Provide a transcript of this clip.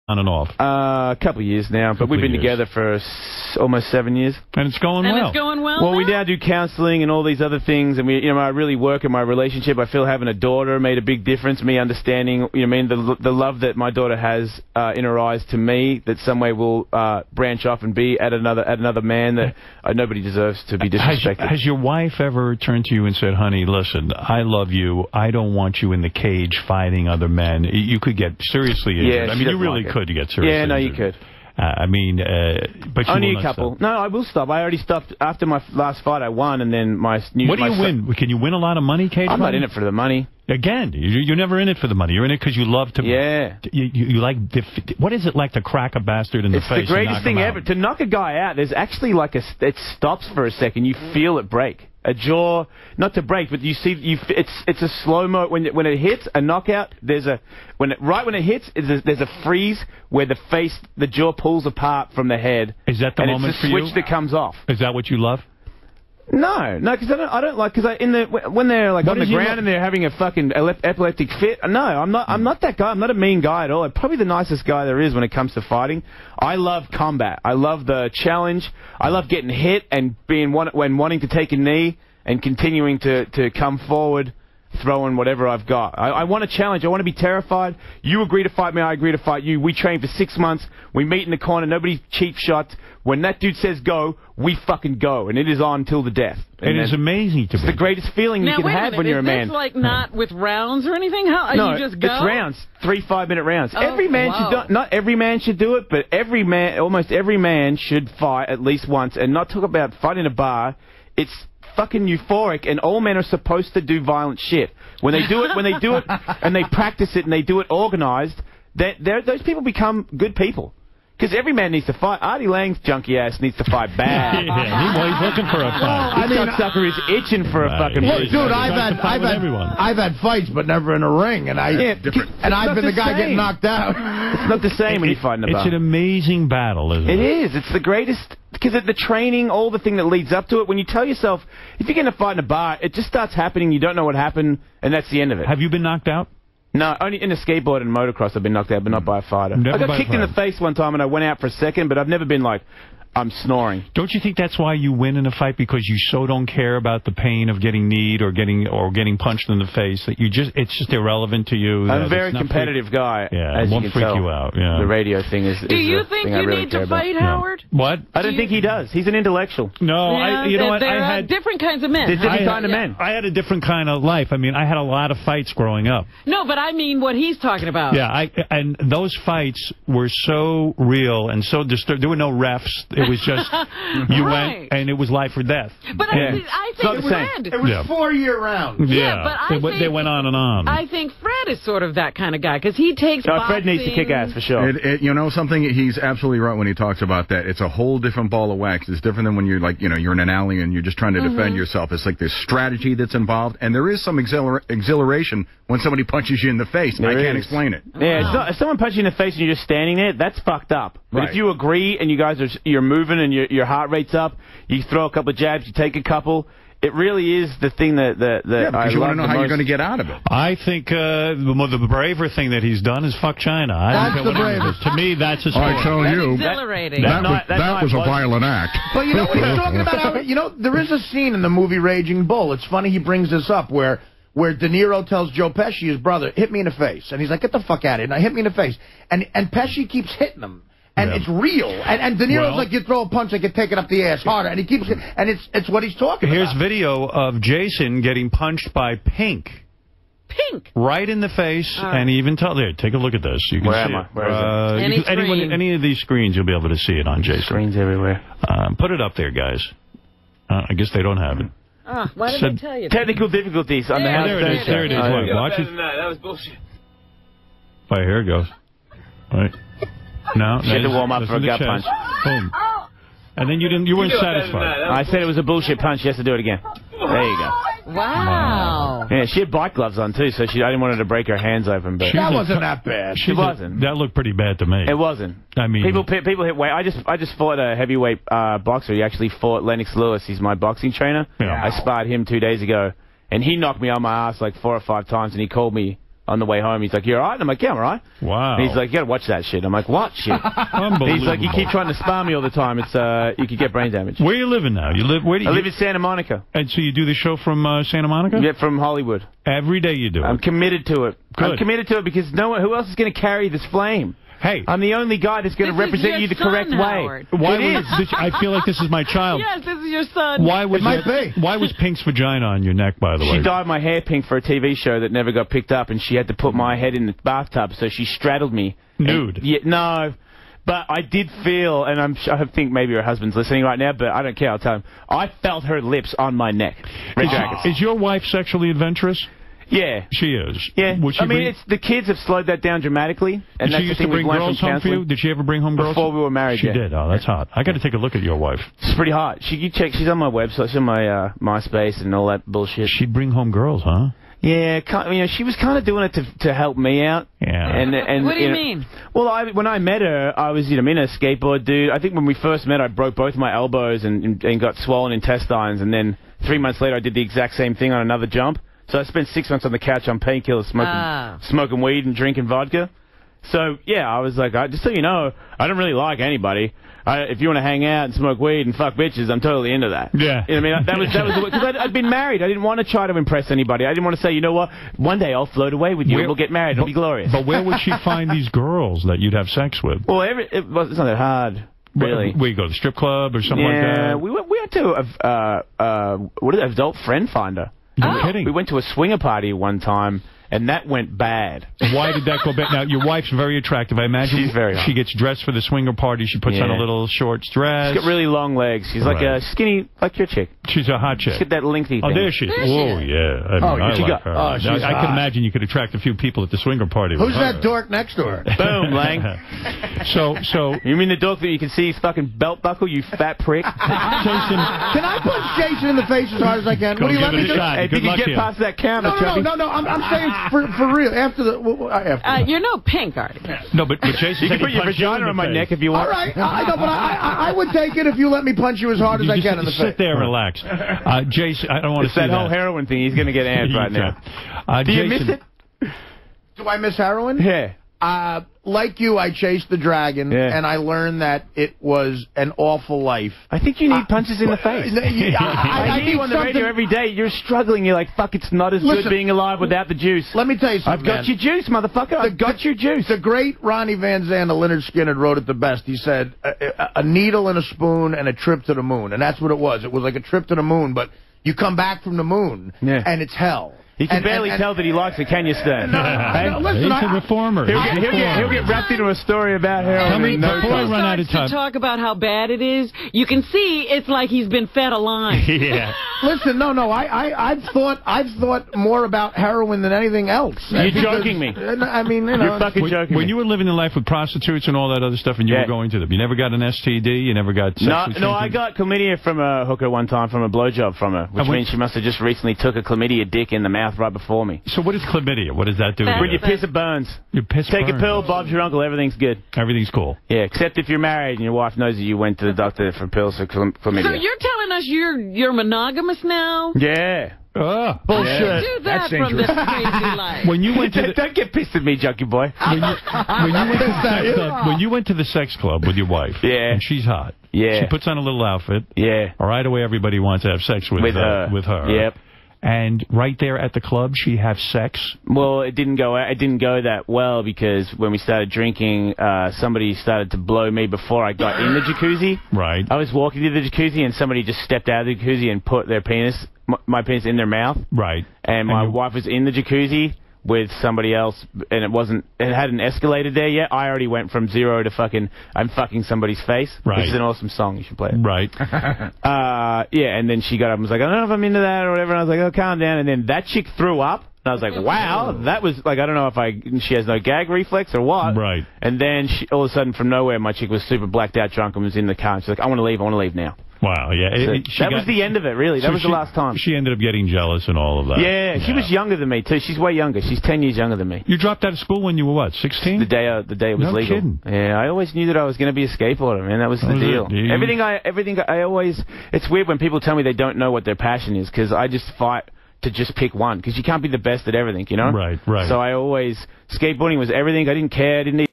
On and off? A couple of years now, but we've been together for almost 7 years. And it's going well. And it's going well. Well, we now do counseling and all these other things, and I really work in my relationship. I feel having a daughter made a big difference. Me understanding, the love that my daughter has in her eyes to me, that some way will branch off and be at another man that nobody deserves to be disrespected. Has your wife ever turned to you and said, "Honey, listen, I love you. I don't want you in the cage fighting other men. You could get seriously injured." Yeah, I mean, you really could get seriously injured. Yeah, no, you could. But only a couple. No, I will stop. I already stopped after my last fight. I won, and then my new. What do you win? Can you win a lot of money, cage? I'm not in it for the money. Again, you're never in it for the money. You're in it because you love to. Yeah. You like. What is it like to crack a bastard in the face? It's the greatest thing ever. To knock a guy out, there's actually it stops for a second. You feel it break. A jaw, not to break, but you see, it's a slow-mo. When it hits, a knockout, right when it hits, there's a freeze where the jaw pulls apart from the head. Is that the moment for you? It's the switch that comes off. Is that what you love? No, because I don't like, because when they're like on the ground and they're having a fucking epileptic fit. No, I'm not that guy. I'm not a mean guy at all. I'm probably the nicest guy there is when it comes to fighting. I love combat. I love the challenge. I love getting hit and wanting to take a knee and continuing to come forward, throwing whatever I've got. I want a challenge. I want to be terrified. You agree to fight me, I agree to fight you. We train for 6 months. We meet in the corner. Nobody cheap shots. When that dude says go, we fucking go. And it is on till the death. It is amazing to me. It's the greatest feeling you can have when you're a man. Is this like not with rounds or anything? How you just go? It's rounds. 3 5-minute rounds. Oh, every man should not every man should do it, but almost every man should fight at least once. And not talk about fighting in a bar. It's fucking euphoric, and all men are supposed to do violent shit. When they do it, and they practice it, and they do it organized, those people become good people. Because every man needs to fight. Artie Lang's junky ass needs to fight bad. He's looking for a fight. This sucker is itching for a fucking fight. Dude, I've had fights, but never in a ring, and I've been the guy getting knocked out. It's not the same when you fight in a bar. It's an amazing battle, isn't it? It is. It's the greatest. Because of the training, all the thing that leads up to it, when you tell yourself, if you're going to fight in a bar, it just starts happening, you don't know what happened, and that's the end of it. Have you been knocked out? No, only in a skateboard and motocross I've been knocked out, but not by a fighter. I got kicked in the face one time, and I went out for a second, but I've never been like, I'm snoring. Don't you think that's why you win in a fight, because you so don't care about the pain of getting kneed or getting punched in the face that it's just irrelevant to you? I'm a very competitive guy. Yeah, it won't freak you out. Yeah. The radio thing is. Do you think you need to fight, Howard? What? I don't think he does. He's an intellectual. No, you know what? There are different kinds of men. There's different kind of men. I had a different kind of life. I mean, I had a lot of fights growing up. No, but I mean what he's talking about. Yeah, and those fights were so real and so disturbed. There were no refs. It was just. You went, and it was life or death. But I think Fred... It was 4-year rounds. Yeah, but I think they went on and on. I think Fred is sort of that kind of guy, because he takes boxing... Fred needs to kick ass, for sure. You know something? He's absolutely right when he talks about that. It's a whole different ball of wax. It's different than when you're like, you're in an alley and you're just trying to defend yourself. It's like there's strategy that's involved, and there is some exhilaration when somebody punches you in the face. I can't explain it. Yeah, if someone punches you in the face and you're just standing there, that's fucked up. But if you agree and you guys you're moving and your heart rate's up, you throw a couple of jabs, you take a couple. It really is the thing that because you want to know how you're going to get out of it. I think the braver thing that he's done is fuck China. That's the bravest. To me, that's a sport. I tell you, exhilarating. that was a violent act. But you know what he's talking about? There is a scene in the movie Raging Bull. It's funny he brings this up where De Niro tells Joe Pesci, his brother, hit me in the face. And he's like, get the fuck out of here. Now hit me in the face. And Pesci keeps hitting him. And it's real. And De Niro's like, you throw a punch, I can take it up the ass harder. And he keeps it. And it's what he's talking about. Here's video of Jason getting punched by Pink. Pink? Right in the face. And he even there, take a look at this. You can Where see am I? Where is it? Any of these screens, you'll be able to see it on Jason. Screens everywhere. Put it up there, guys. I guess they don't have it. Why did they tell you that? Technical difficulties on the house. There it is. Watch it. That was bullshit. Right, here it goes. All right. No, she had to warm up for a gut punch. Boom. And then you weren't satisfied. I said it was a bullshit punch. She has to do it again. There you go. Wow. Yeah, she had bike gloves on too, so I didn't want her to break her hands open. But that wasn't that bad. It wasn't. That looked pretty bad to me. It wasn't. I mean, people hit weight. I just fought a heavyweight boxer. He actually fought Lennox Lewis. He's my boxing trainer. Yeah. I sparred him 2 days ago, and he knocked me on my ass like 4 or 5 times, and he called me on the way home. He's like, "You all right?" And I'm like, "Yeah, I'm all right." Wow. And he's like, "You gotta watch that shit." I'm like, "What shit?" Unbelievable. He's like, "You keep trying to spar me all the time. It's you could get brain damage." Where are you living now? Where do you I live in Santa Monica. And so you do the show from Santa Monica? Yeah, from Hollywood. Every day you do it. I'm committed to it. Good. I'm committed to it because who else is going to carry this flame? Hey, I'm the only guy that's going to represent you the correct way. I feel like this is my child. Yes, this is your son. Why was Pink's vagina on your neck, by the way? She dyed my hair pink for a TV show that never got picked up, and she had to put my head in the bathtub, so she straddled me. Nude? No. But I did feel, and I think maybe her husband's listening right now, but I don't care, I'll tell him. I felt her lips on my neck. Is your wife sexually adventurous? Yeah. She is. Yeah. The kids have slowed that down dramatically. And did she used to bring girls home for you? Did she ever bring home girls? Before we were married, She did. Oh, that's hot. I got to take a look at your wife. She's pretty hot. You check. She's on my website. She's on my MySpace and all that bullshit. She'd bring home girls, huh? Yeah, she was kind of doing it to help me out. Yeah. And what do you mean? Well, when I met her, I was, in a skateboard dude. I think when we first met, I broke both my elbows and got swollen intestines. And then 3 months later, I did the exact same thing on another jump. So I spent 6 months on the couch on painkillers, smoking weed and drinking vodka. So, yeah, I was like, just so you know, I don't really like anybody. If you want to hang out and smoke weed and fuck bitches, I'm totally into that. Yeah. You know what I mean? That was because I'd been married. I didn't want to try to impress anybody. I didn't want to say, you know what, one day I'll float away with you and we'll get married. It'll be glorious. But where would she find these girls that you'd have sex with? Well, it's not that hard. Really? Where you go, the strip club or something like that? Yeah, we went to adult friend finder. You're kidding. We went to a swinger party one time, and that went bad. Why did that go bad? Now, your wife's very attractive. I imagine she's very hot. She gets dressed for the swinger party. She puts on a little shorts dress. She's got really long legs. She's like a skinny, like your chick. She's a hot chick. She's got that lengthy thing. Oh, there she is. Oh, yeah. I like her. Oh, she's I can imagine you could attract a few people at the swinger party. Who's that dork next to her? Boom, Lang. So you mean the dork that you can see his fucking belt buckle, you fat prick? Jason. Can I punch Jason in the face as hard as I can? Will you let me do it? If you can get past that camera, No. I'm saying for real. After the you're no Pink, Artie. No, but Jason, you can put your vagina on my neck if you want. All right, I know, but I would take it if you let me punch you as hard as I can in the face. Sit there and relax. Jason, I don't want to see that. It's that whole heroin thing. He's going to get amped right now. Do you miss it? Do I miss heroin? Yeah. Like you, I chased the dragon, and I learned that it was an awful life. I think you need punches in the face. I hear you on the radio every day. You're struggling. You're like, fuck, it's not as good being alive without the juice. Let me tell you something, I've got your juice, motherfucker. I've got your juice. The great Ronnie Van Zant of Leonard Skinner wrote it the best. He said, a needle and a spoon and a trip to the moon. And that's what it was. It was like a trip to the moon, but you come back from the moon, and it's hell. He can barely tell that he likes it, can you, Stan? No, listen, he's a reformer. He'll get wrapped into a story about heroin. Before I run out of time. To talk about how bad it is, you can see it's like he's been fed a line. Yeah. Listen, no, I've thought more about heroin than anything else. You're joking me. I mean, you're fucking joking. When you were living the life with prostitutes and all that other stuff, and you were going to them, you never got an STD. You never got sex. No, I got chlamydia from a hooker one time, from a blowjob from her, which means she must have just recently took a chlamydia dick in the mouth right before me. So what is chlamydia? What does that do? When you piss, it burns. Your piss Take burns. a pill, Bob's your uncle, everything's good. Everything's cool. Yeah, except if you're married and your wife knows that you went to the doctor for pills for chlamydia. So you're telling us you're monogamous now? Yeah. Bullshit. Do that from this crazy life. When you went to don't get pissed at me, junkie boy. When you went to the sex club with your wife, and she's hot, she puts on a little outfit, right away everybody wants to have sex with her. Yep. And right there at the club, she'd have sex? Well, it didn't go that well because when we started drinking, somebody started to blow me before I got in the jacuzzi. Right. I was walking to the jacuzzi and somebody just stepped out of the jacuzzi and put their penis, my penis, in their mouth. Right. And my wife was in the jacuzzi with somebody else, and it hadn't escalated there yet. I already went from 0 to I'm fucking somebody's face. Right. This is an awesome song. You should play it. Right. And then she got up and was like, I don't know if I'm into that or whatever. And I was like, oh, calm down. And then that chick threw up. And I was like, wow, that was like, I don't know if she has no gag reflex or what. Right. And then all of a sudden, from nowhere, my chick was super blacked out drunk and was in the car. And she's like, I want to leave now. Wow, yeah. So that was the end of it, really. That was the last time. She ended up getting jealous and all of that. Yeah, she was younger than me, too. She's way younger. She's 10 years younger than me. You dropped out of school when you were, what, 16? The day it was legal. Kidding. Yeah, I always knew that I was going to be a skateboarder, man. That was the deal. Everything I always... It's weird when people tell me they don't know what their passion is, because I just fight to just pick one because you can't be the best at everything, you know? Right. So I always skateboarding was everything. I didn't care. I didn't